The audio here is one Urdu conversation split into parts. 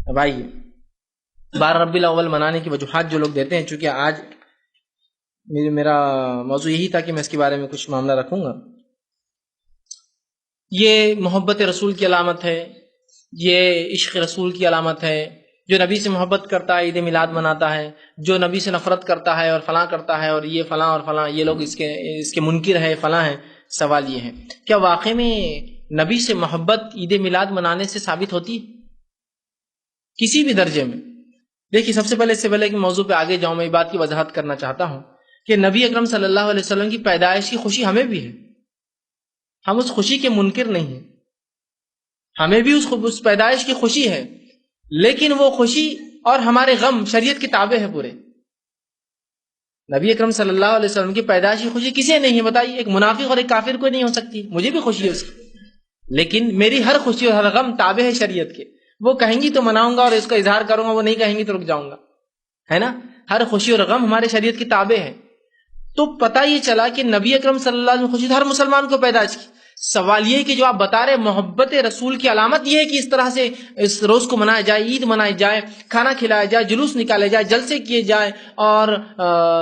اب آئیے 12 ربیع الاول منانے کی وجوہات جو لوگ دیتے ہیں، چونکہ آج میرا موضوع یہی تھا کہ میں اس کے بارے میں کچھ معاملہ رکھوں گا. یہ محبت رسول کی علامت ہے، یہ عشق رسول کی علامت ہے. جو نبی سے محبت کرتا ہے عید میلاد مناتا ہے، جو نبی سے نفرت کرتا ہے اور فلاں کرتا ہے اور یہ فلاں اور فلاں، یہ لوگ اس کے منکر ہے، فلاں ہیں. سوال یہ ہے کیا واقعی میں نبی سے محبت عید میلاد منانے سے ثابت ہوتی ہے کسی بھی درجے میں؟ دیکھیے، سب سے پہلے اس سے پہلے کہ موضوع پہ آگے جاؤں، میں یہ بات کی وضاحت کرنا چاہتا ہوں کہ نبی اکرم صلی اللہ علیہ وسلم کی پیدائش کی خوشی ہمیں بھی ہے. ہم اس خوشی کے منکر نہیں ہیں، ہمیں بھی اس پیدائش کی خوشی ہے، لیکن وہ خوشی اور ہمارے غم شریعت کے تابع ہے پورے. نبی اکرم صلی اللہ علیہ وسلم کی پیدائش کی خوشی کسے نہیں ہے بتائیے؟ ایک منافق اور ایک کافر کو نہیں ہو سکتی. مجھے بھی خوشی ہے اس کی، لیکن میری ہر خوشی اور ہر غم تابع ہے شریعت کے. وہ کہیں گی تو مناؤں گا اور اس کا اظہار کروں گا، وہ نہیں کہیں گی تو رک جاؤں گا، ہے نا؟ ہر خوشی اور غم ہمارے شریعت کی تابع ہے. تو پتہ یہ چلا کہ نبی اکرم صلی اللہ علیہ وسلم خوشی ہر مسلمان کو پیدائش کی. سوال یہ کہ جو آپ بتا رہے محبت رسول کی علامت یہ ہے کہ اس طرح سے اس روز کو منایا جائے، عید منائی جائے، کھانا کھلایا جائے، جلوس نکالے جائے، جلسے کیے جائے اور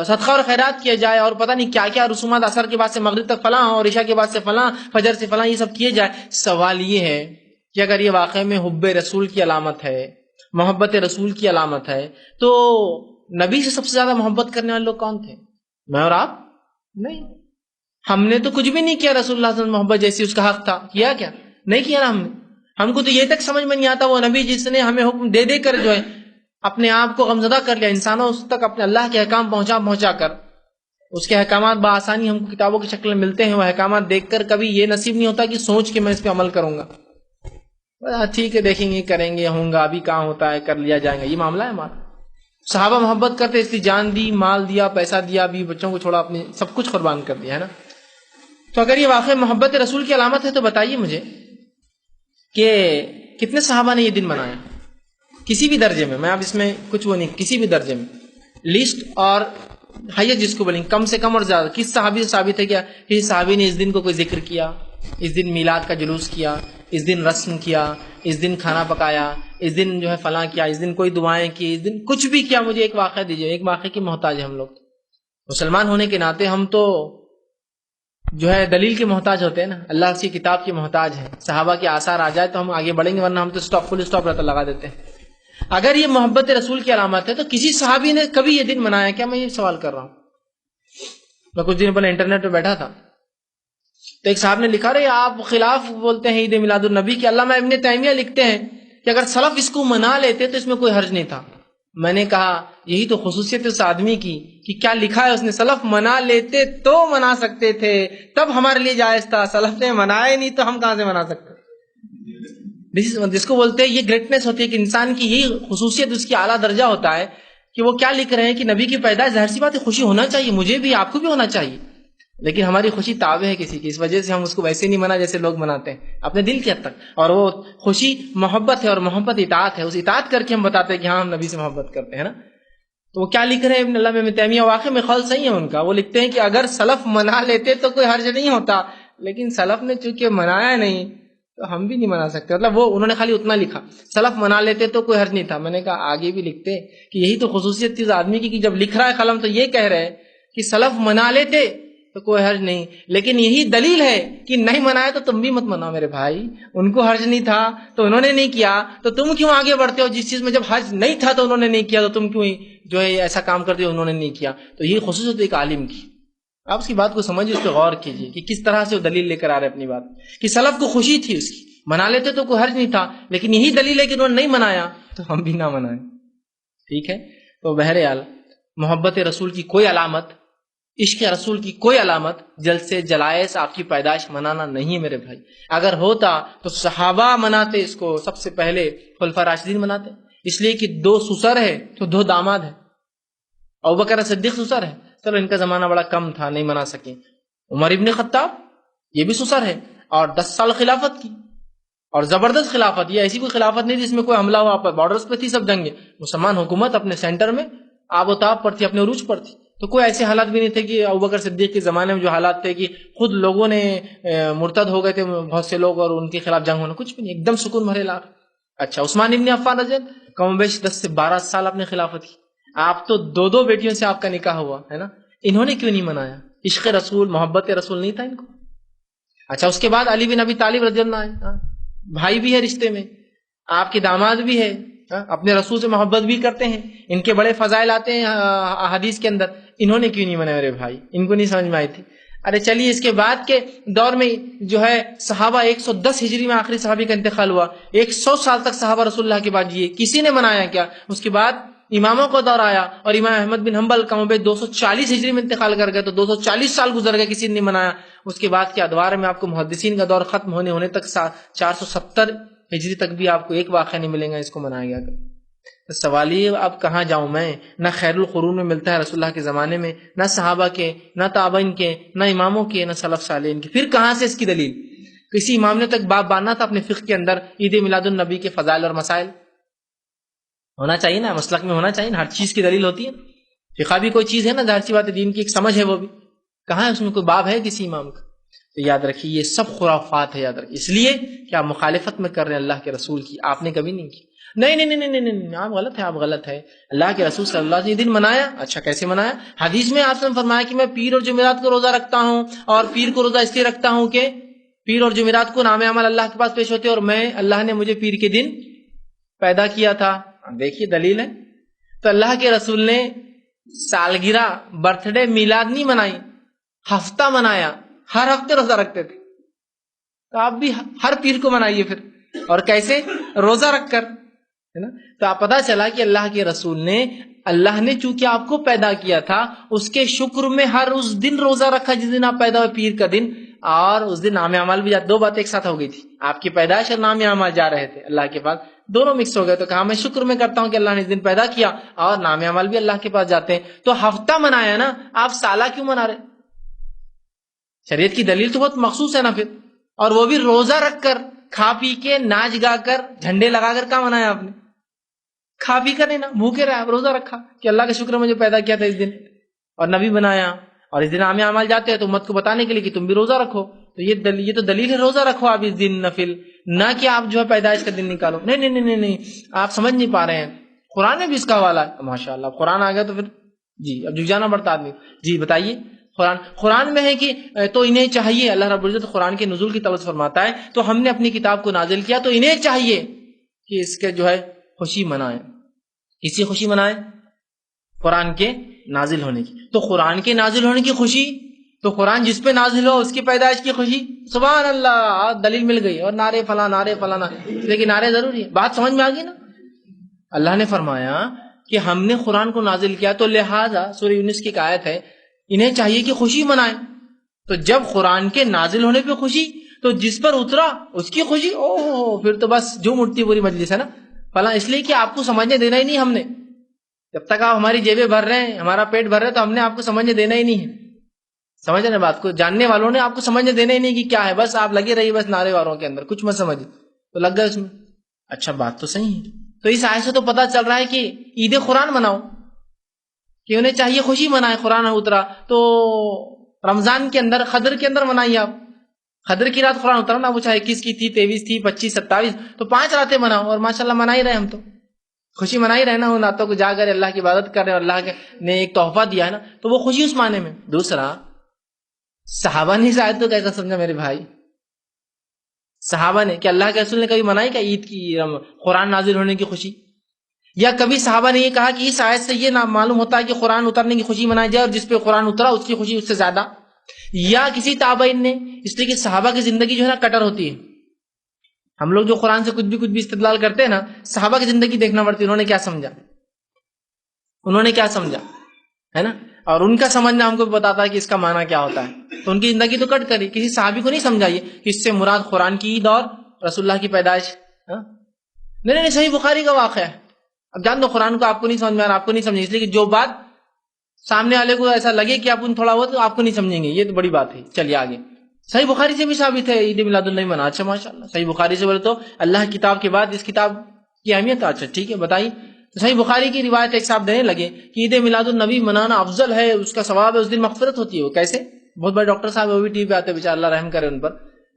صدقہ اور خیرات کیا جائے اور پتہ نہیں کیا کیا رسومات، عصر کے بعد سے مغرب تک فلاں اور عشاء کے بعد سے فلاں، فجر سے فلاں، یہ سب کیے جائے. سوال یہ ہے کہ اگر یہ واقعی میں حب رسول کی علامت ہے، محبت رسول کی علامت ہے، تو نبی سے سب سے زیادہ محبت کرنے والے لوگ کون تھے؟ میں اور آپ؟ نہیں. ہم نے تو کچھ بھی نہیں کیا رسول اللہ صلی اللہ علیہ وسلم محبت جیسی اس کا حق تھا. کیا کیا نہیں کیا نا ہم نے. ہم کو تو یہ تک سمجھ میں نہیں آتا وہ نبی جس نے ہمیں حکم دے دے کر جو ہے اپنے آپ کو غمزدہ کر لیا، انسانوں اس تک اپنے اللہ کے احکام پہنچا کر اس کے احکامات بآسانی ہم کو کتابوں کی شکل میں ملتے ہیں. وہ احکامات دیکھ کر کبھی یہ نصیب نہیں ہوتا کہ سوچ کے میں اس پہ عمل کروں گا. ٹھیک ہے، دیکھیں گے، کریں گے، ہوں گا، ابھی کہاں ہوتا ہے، کر لیا جائے گا. یہ معاملہ ہے ہمارا. صحابہ محبت کرتے اس لیے جان دی، مال دیا، پیسہ دیا، بھی بچوں کو چھوڑا، اپنے سب کچھ قربان کر دیا، ہے نا؟ تو اگر یہ واقعی محبت رسول کی علامت ہے تو بتائیے مجھے کہ کتنے صحابہ نے یہ دن منایا کسی بھی درجے میں. میں اب اس میں کچھ وہ نہیں، کسی بھی درجے میں لسٹ اور حیت جس کو بولیں، کم سے کم اور زیادہ، کس صحابی سے ثابت ہے کیا کسی صحابی نے اس دن کو کوئی ذکر کیا، اس دن میلاد کا جلوس کیا، اس دن رسم کیا، اس دن کھانا پکایا، اس دن جو ہے فلاں کیا، اس دن کوئی دعائیں کی، اس دن کچھ بھی کیا؟ مجھے ایک واقعہ دیجیے. ایک واقعے کی محتاج ہے ہم لوگ. مسلمان ہونے کے ناطے ہم تو جو ہے دلیل کے محتاج ہوتے ہیں نا، اللہ کی کتاب کے محتاج ہیں. صحابہ کے آثار آ جائے تو ہم آگے بڑھیں گے، ورنہ ہم تو فل اسٹاپ رہتا لگا دیتے ہیں. اگر یہ محبت رسول کی علامت ہے تو کسی صحابی نے کبھی یہ دن منایا کیا؟ میں یہ سوال کر رہا ہوں. میں کچھ دن پہلے انٹرنیٹ پہ بیٹھا تھا تو ایک صاحب نے لکھا، رہے آپ خلاف بولتے ہیں عید میلاد النبی کی. علامہ ابن تیمیہ لکھتے ہیں کہ اگر سلف اس کو منا لیتے تو اس میں کوئی حرج نہیں تھا. میں نے کہا یہی تو خصوصیت اس آدمی کی کہ کیا لکھا ہے اس نے. سلف منا لیتے تو منا سکتے تھے، تب ہمارے لیے جائز تھا. سلف نے منایا نہیں تو ہم کہاں سے منا سکتے؟ جس کو بولتے ہیں یہ گریٹنس ہوتی ہے کہ انسان کی یہی خصوصیت اس کی اعلیٰ درجہ ہوتا ہے کہ وہ کیا لکھ رہے ہیں کہ نبی کی پیدائش، ظاہر سی بات ہے خوشی ہونا چاہیے، مجھے بھی، آپ کو بھی ہونا چاہیے، لیکن ہماری خوشی تابع ہے کسی کی. اس وجہ سے ہم اس کو ویسے نہیں منا جیسے لوگ مناتے ہیں اپنے دل کی حد تک. اور وہ خوشی محبت ہے اور محبت اطاعت ہے. اس اطاعت کر کے ہم بتاتے ہیں کہ ہاں ہم نبی سے محبت کرتے ہیں نا. تو وہ کیا لکھ رہے ہیں ابن علامہ ابن تیمیہ؟ واقعی میں قول صحیح ہے ان کا. وہ لکھتے ہیں کہ اگر سلف منا لیتے تو کوئی حرج نہیں ہوتا، لیکن سلف نے چونکہ منایا نہیں تو ہم بھی نہیں منا سکتے. مطلب وہ انہوں نے خالی اتنا لکھا، سلف منا لیتے تو کوئی حرج نہیں تھا. میں نے کہا آگے بھی لکھتے کہ یہی تو خصوصیت تھی اس آدمی کی کہ جب لکھ رہا ہے قلم تو یہ کہہ رہے کہ سلف منا لیتے تو کوئی حرج نہیں، لیکن یہی دلیل ہے کہ نہیں منایا تو تم بھی مت مناؤ میرے بھائی. ان کو حرج نہیں تھا تو انہوں نے نہیں کیا، تو تم کیوں آگے بڑھتے ہو؟ جس چیز میں جب حرج نہیں تھا تو انہوں نے نہیں کیا تو تم کیوں جو ہے ایسا کام کرتے ہو انہوں نے نہیں کیا؟ تو یہ خصوصیت ایک عالم کی. آپ اس کی بات کو سمجھیے، اس پہ غور کیجیے کہ کس طرح سے وہ دلیل لے کر آ رہے اپنی بات کہ سلف کو خوشی تھی اس کی، منا لیتے تو کوئی حرج نہیں تھا، لیکن یہی دلیل ہے کہ انہوں نے نہیں منایا تو ہم بھی نہ منائیں. ٹھیک ہے. تو بہرحال محبت رسول کی کوئی علامت، عشق رسول کی کوئی علامت جلسے جلائس آپ کی پیدائش منانا نہیں ہے میرے بھائی. اگر ہوتا تو صحابہ مناتے اس کو، سب سے پہلے خلفاء راشدین مناتے، اس لیے کہ 2 سسر ہے تو 2 داماد ہیں. ابوبکر صدیق سسر ہے، چلو ان کا زمانہ بڑا کم تھا نہیں منا سکے. عمر ابن خطاب یہ بھی سسر ہے اور 10 سال خلافت کی اور زبردست خلافت. یہ ایسی کوئی خلافت نہیں جس میں کوئی حملہ ہوا، بارڈرز پہ تھی سب جنگیں. مسلمان حکومت اپنے سینٹر میں آب و تاب پر تھی، اپنے عروج پر تھی. تو کوئی ایسے حالات بھی نہیں تھے کہ ابوبکر صدیق کے زمانے میں جو حالات تھے کہ خود لوگوں نے مرتد ہو گئے تھے بہت سے لوگ اور ان کے خلاف جنگ ہونا، کچھ بھی نہیں، ایک دم سکون بھرے علاقہ. اچھا عثمان ابن عفان رضی اللہ کم بیش 10 سے 12 سال آپ نے خلافت کی. آپ تو 2 بیٹیوں سے آپ کا نکاح ہوا ہے نا, انہوں نے کیوں نہیں منایا؟ عشق رسول, محبت رسول نہیں تھا ان کو؟ اچھا, اس کے بعد علی بن ابی طالب رضی اللہ عنہ, بھائی بھی ہے رشتے میں, آپ کے داماد بھی ہے, اپنے رسول سے محبت بھی کرتے ہیں, ان کے بڑے فضائل آتے ہیں حدیث کے اندر, انہوں نے کیوں نہیں منایا میرے بھائی؟ ان کو نہیں سمجھ میں آئی تھی. ارے چلیے, اس کے بعد کے دور میں جو ہے صحابہ 110 ہجری میں آخری صحابی کا انتقال ہوا, 100 سال تک صحابہ رسول اللہ کے بعد جیے, کسی نے منایا کیا؟ اس کے بعد اماموں کو دور آیا اور امام احمد بن حنبل کم بیش 240 ہجری میں انتقال کر گئے, تو 240 سال گزر گئے, کسی نے نہیں منایا. اس کے بعد کے ادوار میں آپ کو محدثین کا دور ختم ہونے تک 470 ہجری تک بھی آپ کو ایک واقعہ نہیں ملے گا اس کو منایا گیا. تو سوال یہ, اب کہاں جاؤں میں؟ نہ خیر القرون میں ملتا ہے رسول اللہ کے زمانے میں, نہ صحابہ کے, نہ تابعین کے, نہ اماموں کے, نہ سلف صالحین کے. پھر کہاں سے اس کی دلیل؟ کسی امام نے تک باب باندھنا تھا اپنے فقہ کے اندر عید میلاد النبی کے فضائل اور مسائل. ہونا چاہیے نا, مسلک میں ہونا چاہیے نا, ہر چیز کی دلیل ہوتی ہے. فقہ بھی کوئی چیز ہے نا, ظاہر سی بات ہے, دین کی ایک سمجھ ہے, وہ بھی کہاں ہے اس میں کوئی باب ہے کسی امام کا؟ تو یاد رکھیے یہ سب خرافات ہے, یاد رکھیے. اس لیے کہ آپ مخالفت میں کر رہے ہیں اللہ کے رسول کی, آپ نے کبھی نہیں کی. نہیں نہیں نہیں نہیں نہیں, آپ غلط ہے, آپ غلط ہے. اللہ کے رسول صلی اللہ علیہ وسلم نے دن منایا. اچھا, کیسے منایا؟ حدیث میں آپ نے فرمایا کہ میں پیر اور جمعرات کو روزہ رکھتا ہوں, اور پیر کو روزہ اس لیے رکھتا ہوں کہ پیر اور جمعرات کو نام عمل اللہ کے پاس پیش ہوتے, اور میں اللہ نے مجھے پیر کے دن پیدا کیا تھا. دیکھیے دلیل ہے. تو اللہ کے رسول نے سالگرہ, برتھ ڈے, میلاد نہیں منائی, ہفتہ منایا, ہر ہفتے روزہ رکھتے تھے. تو آپ بھی ہر پیر کو منائیے پھر, اور کیسے؟ روزہ رکھ کر, ہے نا. تو آپ پتا چلا کہ اللہ کے رسول نے, اللہ نے چونکہ آپ کو پیدا کیا تھا, اس کے شکر میں ہر اس دن روزہ رکھا جس دن آپ پیدا ہوئے, پیر کا دن, اور اس دن نام اعمال بھی جاتے. 2 باتیں ایک ساتھ ہو گئی تھی, آپ کی پیدائش اور نام اعمال جا رہے تھے اللہ کے پاس, دونوں مکس ہو گئے. تو کہا میں شکر میں کرتا ہوں کہ اللہ نے اس دن پیدا کیا, اور نام اعمال بھی اللہ کے پاس جاتے ہیں. تو ہفتہ منایا نا, آپ سالہ کیوں منا رہے؟ شریعت کی دلیل تو بہت مخصوص ہے نا پھر, اور وہ بھی روزہ رکھ کر, کھا پی کے, ناچ گا کر, جھنڈے لگا کر. کہاں منایا آپ نے؟ کھا پی کر نہیں نا, بھوکے رہا, روزہ رکھا کہ اللہ کا شکر مجھے پیدا کیا تھا اس دن, اور نبی بنایا, اور اس دن عام اعمال جاتے ہیں تو امت کو بتانے کے لیے کہ تم بھی روزہ رکھو. تو یہ تو دلیل ہے, روزہ رکھو آپ اس دن نفل, نہ کہ آپ جو ہے پیدائش کا دن نکالو. نہیں نہیں نہیں نہیں, آپ سمجھ نہیں پا رہے ہیں. قرآن میں بھی اس کا حوالہ ہے. ماشاء اللہ, قرآن آ گیا تو پھر جی اب جھک جانا پڑتا آدمی. جی بتائیے. قرآن میں ہے کہ تو انہیں چاہیے, اللہ رب العزت قرآن کے نزول کی توجہ فرماتا ہے, تو ہم نے اپنی کتاب کو نازل کیا تو انہیں چاہیے کہ اس کے جو ہے خوشی منائیں. کسی خوشی منائیں؟ قرآن کے نازل ہونے کی. تو قرآن کے نازل ہونے کی خوشی, تو قرآن جس پہ نازل ہو اس کی پیدائش کی خوشی. سبحان اللہ, دلیل مل گئی. اور نعرے فلاں نعرے فلاں, لیکن نعرے ضروری ہے. بات سمجھ میں آ گئی نا. اللہ نے فرمایا کہ ہم نے قرآن کو نازل کیا, تو لہذا سورہ یونس کی ایک آیت ہے, انہیں چاہیے کہ خوشی منائیں. تو جب قرآن کے نازل ہونے پہ خوشی, تو جس پر اترا اس کی خوشی, اوہ پھر تو بس جھوم اٹھتی پوری مجلس, ہے نا. فلاں اس لیے کہ آپ کو سمجھنے دینا ہی نہیں ہم نے. جب تک آپ ہماری جیبیں بھر رہے ہیں, ہمارا پیٹ بھر رہے ہیں, تو ہم نے آپ کو سمجھنے دینا ہی نہیں ہے. سمجھ رہے بات کو؟ جاننے والوں نے آپ کو سمجھنے دینا ہی نہیں کہ کیا ہے, بس آپ لگے رہیے بس نعرے والوں کے اندر, کچھ مت سمجھے, تو لگ گئے اس میں. اچھا بات تو صحیح ہے. تو اس آیت سے تو پتہ چل رہا ہے کہ عید قرآن مناؤ, کہ انہیں چاہیے خوشی منائے. قرآن اترا تو رمضان کے اندر, قدر کے اندر منائیے آپ. قدر کی رات قرآن اترا نا, وہ چاہے 21 کی تھی, 23 تھی, 25, 27, تو 5 راتیں مناؤ, اور ماشاءاللہ منا ہی رہے ہم, تو خوشی منا ہی رہے نا. ان راتوں کو جا کر اللہ کی عبادت کر رہے ہیں, اور اللہ نے ایک تحفہ دیا ہے نا, تو وہ خوشی اس معنی میں. دوسرا, صحابہ نے شاید تو کیسا سمجھا میرے بھائی؟ صحابہ نے کہ اللہ کے رسول نے کبھی منائی کیا عید کی, قرآن نازل ہونے کی خوشی؟ یا کبھی صحابہ نے یہ کہا کہ اس آیت سے یہ معلوم ہوتا ہے کہ قرآن اترنے کی خوشی منائی جائے, اور جس پہ قرآن اترا اس کی خوشی اس سے زیادہ؟ یا کسی تابعین نے, اس لیے کہ صحابہ کی زندگی جو ہے نا کٹر ہوتی ہے. ہم لوگ جو قرآن سے کچھ بھی استدلال کرتے ہیں نا, صحابہ کی زندگی دیکھنا پڑتی ہے, انہوں نے کیا سمجھا, انہوں نے کیا سمجھا, ہے نا. اور ان کا سمجھنا ہم کو بھی بتاتا ہے کہ اس کا معنی کیا ہوتا ہے. تو ان کی زندگی تو کٹ کری, کسی صحابی کو نہیں سمجھائیے کہ اس سے مراد قرآن کی عید اور رسول اللہ کی پیدائش. نہیں, صحیح بخاری کا واقعہ ہے. اب جان دو قرآن کو آپ کو نہیں سمجھ میں آ رہا, آپ کو نہیں سمجھے, اس لیے کہ جو بات سامنے والے کو ایسا لگے کہ آپ ان تھوڑا ہو, تو آپ کو نہیں سمجھیں گے, یہ تو بڑی بات ہے. چلیے آگے. صحیح بخاری سے بھی ثابت ہے عید میلاد النبی منا. اچھا ماشاءاللہ, صحیح بخاری سے بولے تو اللہ کی کتاب کے بعد اس کتاب کی اہمیت. اچھا ٹھیک ہے, بتائیے. تو صحیح بخاری کی روایت ایک صاحب دینے لگے کہ عید میلاد النبی منانا افضل ہے, اس کا ثواب ہے, اس دن مغفرت ہوتی ہے. وہ کیسے؟ بہت بڑے ڈاکٹر صاحب, وہ بھی ٹی وی پہ آتے ہیں بیچارے, اللہ رحم کرے ان پر.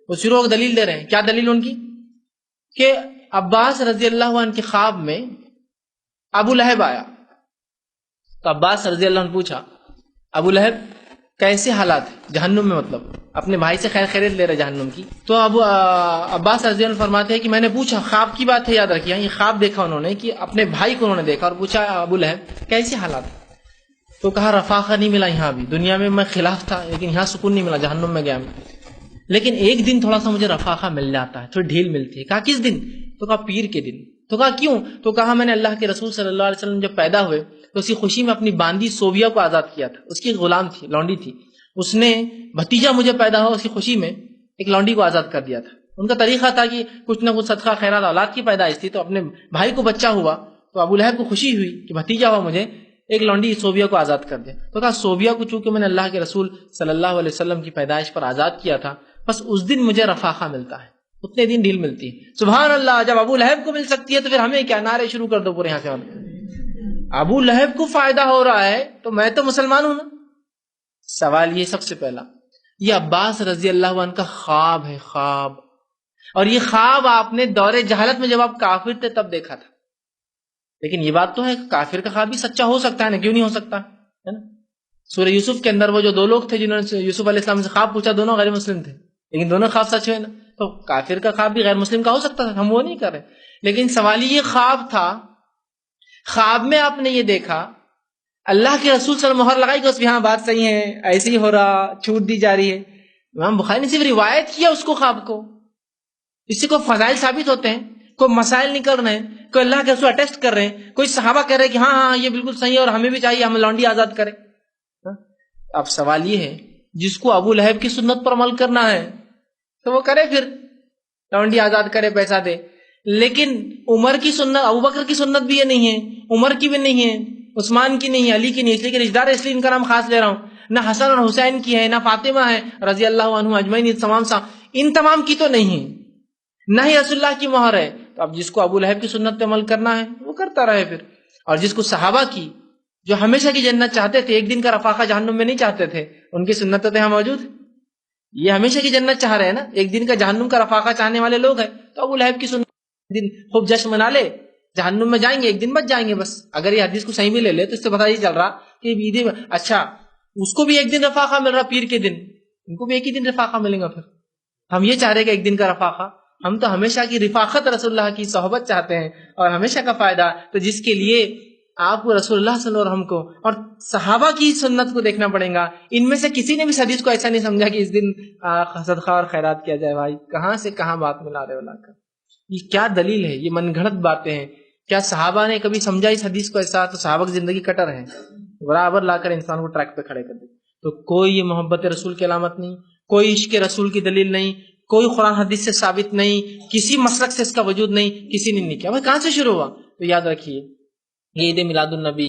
وہ شروع دلیل دے رہے ہیں. کیا دلیل ان کی؟ کہ عباس رضی اللہ عنہ کے خواب میں ابو لہب آیا تو عباس رضی اللہ عنہ پوچھا ابو لہب کیسے حالات ہیں جہنم میں، مطلب اپنے بھائی سے خیر خیریت لے رہے جہنم کی. تو عباس رضی اللہ عنہ فرماتے ہیں کہ میں نے پوچھا، خواب کی بات ہے یاد رکھیے، یہ خواب دیکھا انہوں نے کہ اپنے بھائی کو انہوں نے دیکھا اور پوچھا ابو لہب کیسے حالات ہیں؟ تو کہا رفاقہ نہیں ملا یہاں بھی، دنیا میں میں خلاف تھا لیکن یہاں سکون نہیں ملا، جہنم میں گیا میں، لیکن ایک دن تھوڑا سا مجھے رفاقہ مل جاتا ہے، تھوڑی ڈھیل ملتی ہے. کہا کس دن؟ تو کہا پیر کے دن. تو کہا کیوں؟ تو کہا میں نے اللہ کے رسول صلی اللہ علیہ وسلم جب پیدا ہوئے تو اسی خوشی میں اپنی باندی صوبیہ کو آزاد کیا تھا، اس کی غلام تھی، لونڈی تھی، اس نے بھتیجا مجھے پیدا ہوا، اس کی خوشی میں ایک لونڈی کو آزاد کر دیا تھا. ان کا طریقہ تھا کہ کچھ نہ کچھ صدقہ خیرات، اولاد کی پیدائش تھی تو اپنے بھائی کو بچہ ہوا تو ابو لہب کو خوشی ہوئی کہ بھتیجا ہوا مجھے، ایک لونڈی صوبیہ کو آزاد کر دیا. تو کہا صوبیہ کو چونکہ میں نے اللہ کے رسول صلی اللہ علیہ وسلم کی پیدائش پر آزاد کیا تھا، بس اس دن مجھے رفاقہ ملتا ہے، اتنے دن ڈھیل ملتی ہے. سبحان اللہ، جب ابو لہب کو مل سکتی ہے تو پھر ہمیں کیا؟ نعرے شروع کر دو پورے یہاں سے. ابو لہب کو فائدہ ہو رہا ہے تو میں تو مسلمان ہوں نا. سوال یہ سب سے پہلا، یہ عباس رضی اللہ عنہ کا خواب ہے، خواب، اور یہ خواب آپ نے دور جہالت میں جب آپ کافر تھے تب دیکھا تھا. لیکن یہ بات تو ہے کافر کا خواب بھی سچا ہو سکتا ہے نا، کیوں نہیں ہو سکتا ہے نا. سورہ یوسف کے اندر وہ جو دو لوگ تھے جنہوں نے یوسف علیہ السلام سے خواب پوچھا، دونوں غیر مسلم تھے لیکن دونوں خواب سچ ہوئے نا. تو کافر کا خواب بھی غیر مسلم کا ہو سکتا تھا، ہم وہ نہیں کر رہے. لیکن سوال یہ خواب تھا، خواب میں آپ نے یہ دیکھا، اللہ کے رسول صلی اللہ علیہ وسلم مہر لگائی کہ اس بھی ہاں بات صحیح ہے، ایسے ہی ہو رہا، چھوٹ دی جا رہی ہے. امام بخاری نے صرف روایت کیا اس کو، خواب کو. اس سے کوئی فضائل ثابت ہوتے ہیں، کوئی مسائل نہیں کر رہے ہیں، کوئی اللہ کے رسول اٹیسٹ کر رہے ہیں، کوئی صحابہ کہہ رہے ہیں کہ ہاں ہاں یہ بالکل صحیح ہے اور ہمیں بھی چاہیے ہم لونڈی آزاد کریں. اب سوال یہ ہے جس کو ابو لہب کی سنت پر عمل کرنا ہے تو وہ کرے، پھر لونڈی آزاد کرے، پیسہ دے. لیکن عمر کی سنت، ابو بکر کی سنت بھی یہ نہیں ہے، عمر کی بھی نہیں ہے، عثمان کی نہیں ہے، علی کی نہیں ہے، اس لیے کہ رشتہ دار اس لیے ان کا نام خاص لے رہا ہوں. نہ حسن اور حسین کی ہے، نہ فاطمہ ہے رضی اللہ عنہ اجمعین، ان تمام کی تو نہیں ہے، نہ ہی رسول اللہ کی مہر ہے. تو اب جس کو ابو لہب کی سنت پہ عمل کرنا ہے وہ کرتا رہے پھر. اور جس کو صحابہ کی جو ہمیشہ کی جنت چاہتے تھے، ایک دن کا رفاقہ جہنم میں نہیں چاہتے تھے، ان کی سنتیں تو یہاں موجود ہیں. یہ ہمیشہ کی جنت چاہ رہے ہیں نا، ایک دن کا جہنم کا رفاقہ چاہنے والے لوگ ہیں. تو ابو لہب کی سنت دن خوب جشن منا لے، جہنم میں جائیں گے، ایک دن بچ جائیں گے بس. اگر یہ حدیث کو صحیح بھی لے لے تو اس سے پتہ یہ چل رہا کہ عید، اچھا اس کو بھی ایک دن رفاقہ مل رہا پیر کے دن، ان کو بھی ایک ہی دن رفاقہ ملیں گا. پھر ہم یہ چاہ رہے کہ ایک دن کا رفاقہ، ہم تو ہمیشہ کی رفاقت رسول اللہ کی صحبت چاہتے ہیں اور ہمیشہ کا فائدہ. تو جس کے لیے آپ کو رسول اللہ صلی اللہ علیہ وسلم کو اور صحابہ کی سنت کو دیکھنا پڑے گا. ان میں سے کسی نے بھی حدیث کو ایسا نہیں سمجھا کہ اس دن صدقہ اور خیرات کیا جائے. بھائی کہاں سے کہاں بات ملا رہے ہو؟ یہ کیا دلیل ہے؟ یہ من گھڑت باتیں ہیں. کیا صحابہ نے کبھی سمجھا اس حدیث کو ایسا؟ تو صحابہ کی زندگی کٹر ہے، برابر لا کر انسان کو ٹریک پہ کھڑے کر دے. تو کوئی یہ محبت رسول کی علامت نہیں، کوئی عشق رسول کی دلیل نہیں، کوئی قرآن حدیث سے ثابت نہیں، کسی مسلک سے اس کا وجود نہیں، کسی نے نہیں کیا. بھائی کہاں سے شروع ہوا؟ تو یاد رکھیے یہ عید میلاد النبی